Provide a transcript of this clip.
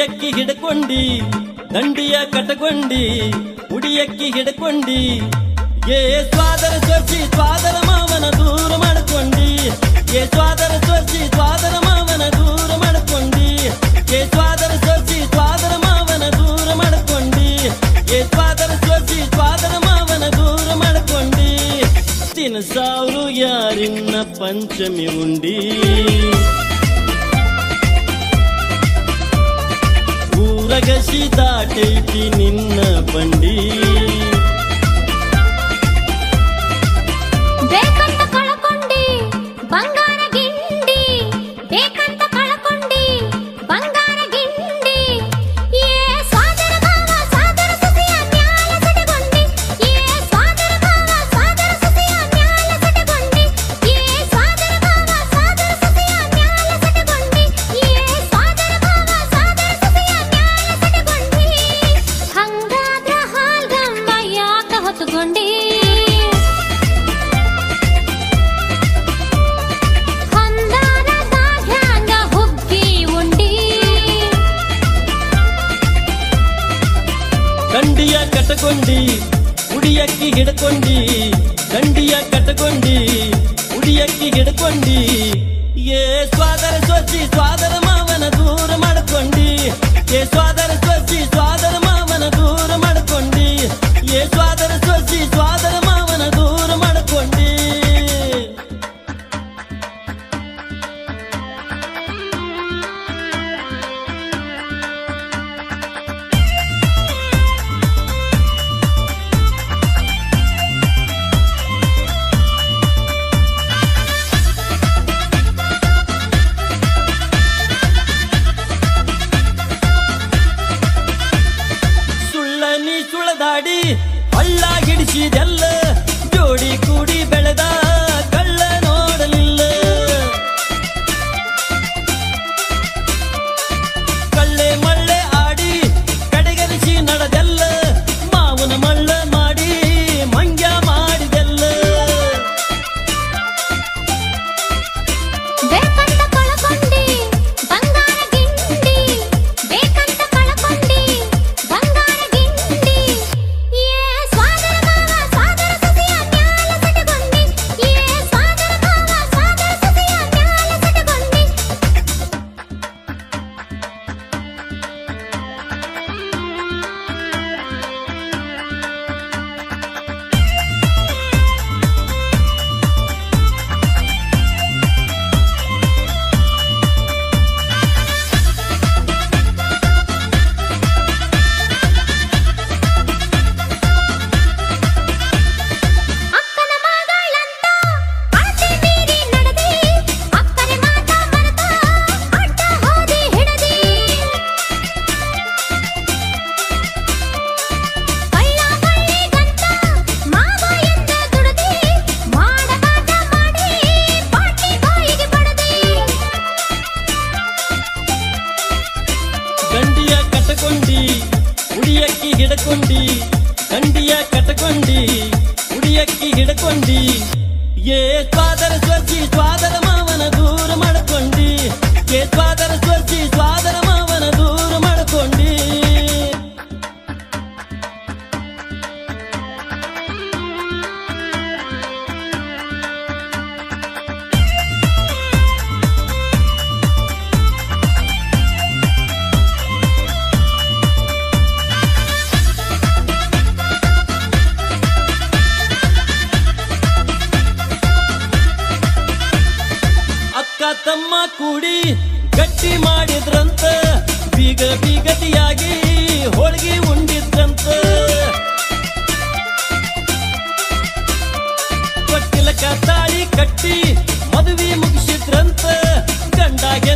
ಉಡಿಯಕ್ಕಿ ಹಿಡ್ಕೊಂಡಿ ದಂಡಿಯ ಕಟಕೊಂಡಿ ಉಡಿಯಕ್ಕಿ ಹಿಡ್ಕೊಂಡಿ ಏ ಸ್ವಾದರ ಸೊಸಿ ಸ್ವಾದರ ಮಾವನ ದೂರ ಮಾಡ್ಕೊಂಡಿ ಏ ಸ್ವಾದರ ಸೊಸಿ ಸ್ವಾದರ ಮಾವನ ದೂರ ಮಾಡ್ಕೊಂಡಿ ಏ ಸ್ವಾದರ ಸೊಸಿ ಸ್ವಾದರ ಮಾವನ ದೂರ ಮಾಡ್ಕೊಂಡಿ ಏ ಸ್ವಾದರ ಸೊಸಿ ಸ್ವಾದರ ಮಾವನ ದೂರ ಮಾಡ್ಕೊಂಡಿ ತಿನಸಾವ್ರು ಯಾರಿನ್ನ ಪಂಚಮಿ ಉಂಡಿ ಊರಗಸಿ ದಾಟೈತಿ ನಿನ್ನ ಬಂಡಿ ಬೇಕಂತ ಕಳಕೊಂಡಿ ಬಂಗಾರ ಗಿಂಡಿ ಬೇಕಂತ ಕಳಕೊಂಡಿ ಬಂಗಾರ ಗಿಂಡಿ ಏ ಸ್ವಾದರ ಭಾವ ಸಾದರ ಸತಿಯ ನ್ಯಾಯ ಸಟಗೊಂಡಿ ಏ ಸ್ವಾದರ ಭಾವ ಸಾದರ ಸತಿಯ ನ್ಯಾಯ ಸಟಗೊಂಡಿ ಏ ಸ್ವಾದರ ಭಾವ ಸಾದರ ಸತಿಯ ನ್ಯಾಯ ಸಟಗೊಂಡಿ ಏ ಸ್ವಾದರ ಭಾವ ಸಾದರ ಸತಿಯ ನ್ಯಾಯ ಸಟಗೊಂಡಿ ಹಂಗಾದ್ರ ಹಾಲ್ಗಮ್ಮ ಯಾಕ ಹೊತ್ತುಕೊಂಡಿ ದಂಡಿಯ ಕಟಕೊಂಡಿ ಉಡಿಯಕ್ಕಿ ಹಿಡ್ಕೊಂಡಿ ದಂಡಿಯ ಕಟಕೊಂಡಿ ಉಡಿಯಕ್ಕಿ ಹಿಡ್ಕೊಂಡಿ ಏ ಸ್ವಾದರ ಸೊಸಿ ಸ್ವಾದರ ಮಾವನ ದೂರ ಮಾಡ್ಕೊಂಡಿ ಏ ಸ್ವಾದರ ಸೊಸಿ ಸ್ವಾದರ ಮಾವನ ದೂರ ಮಾಡ್ಕೊಂಡಿ ಏ ಸ್ವಾದರ ಸೊಸಿ ಸ್ವಾದರ ಮಾವನ ದೂರ ಮಾಡ್ಕೊಂಡಿ ಸುಳದಾಡಿ ಹಳ್ಳ ಗಿಡಿಸಿದೆಲ್ಲ ಜೋಡಿ ಕೂಡಿ ಬೆಳೆದ ಕಳ್ಳ ನೋಡಲಿಲ್ಲ ಕಳ್ಳೆ ಮಳ್ಳೆ ಆಡಿ ಕಡೆಗರಿಸಿ ನಡೆದೆಲ್ಲ ಮಾವನ ಮಳ್ಳ ಮಾಡಿ ಮಂಗ್ಯ ಮಾಡಿದೆಲ್ಲ ಬೇಕಂತ ಕಳಕೊಂಡಿ ಬಂಗಾರ ಗಿಂಡಿ ಬೇಕಂತ ಕಳಕೊಂಡಿ ಬಂಗಾರ ಗಿಂಡಿ ಏ ಸ್ವಾದರ ಭಾವ ಸಾದರ ಸತಿಯ ನ್ಯಾಯ ಸಟಗೊಂಡಿ ಏ ಸ್ವಾದರ ಭಾವ ಸಾದರ ಸತಿಯ ನ್ಯಾಯ ಸಟಗೊಂಡಿ ಅಕ್ಕನ ಮಗಳಂತ ಅಳತೆ ಮೀರಿ ನಡೆದಿ ಅಕ್ಕನ ಮಾತ ಮರೆತ ಅಡ್ಡ ಹೋದಿ ಹಿಡದಿ ಕಳ್ಳ ಕಳ್ಳಿಗಂತ ಮಾವ ಎಂದ ದುಡದಿ ಮಾಡಬಾಟ ಮಾಡಿ ಪಾಟಿ ಬಾಯಿಗೆ ಬಡದಿ ದಂಡಿಯ ಕಟಕೊಂಡಿ ಉಡಿಯಕ್ಕಿ ಹಿಡ್ಕೊಂಡಿ ದಂಡಿಯ ಕಟಕೊಂಡಿ ಉಡಿಯಕ್ಕಿ ಹಿಡ್ಕೊಂಡಿ ಏ ಸ್ವಾದರ ಸೊಸಿ ಸ್ವಾದರ ಮಾವನ ದೂರ ಮಾಡ್ಕೊಂಡಿ ಏ ಸ್ವಾದರ ಸೊಸಿ ಸ್ವಾದರ ಮಾವನ ದೂರ ಮಾಡ್ಕೊಂಡಿ ಅಕ್ಕ ತಮ್ಮ ಕೂಡಿ ಗಟ್ಟಿ ಮಾಡಿದ್ರಂತ ಬೀಗ ಬೀಗತಿಯಾಗಿ ಹೋಳಿಗೆ ಉಂಡಿದ್ರಂತ ಕೊಟ್ಟಿಲಕ ತಾಳಿ ಕಟ್ಟಿ ಮದುವೆ ಮುಗಿಸಿದ್ರಂತ ಗಂಡಾಗೆ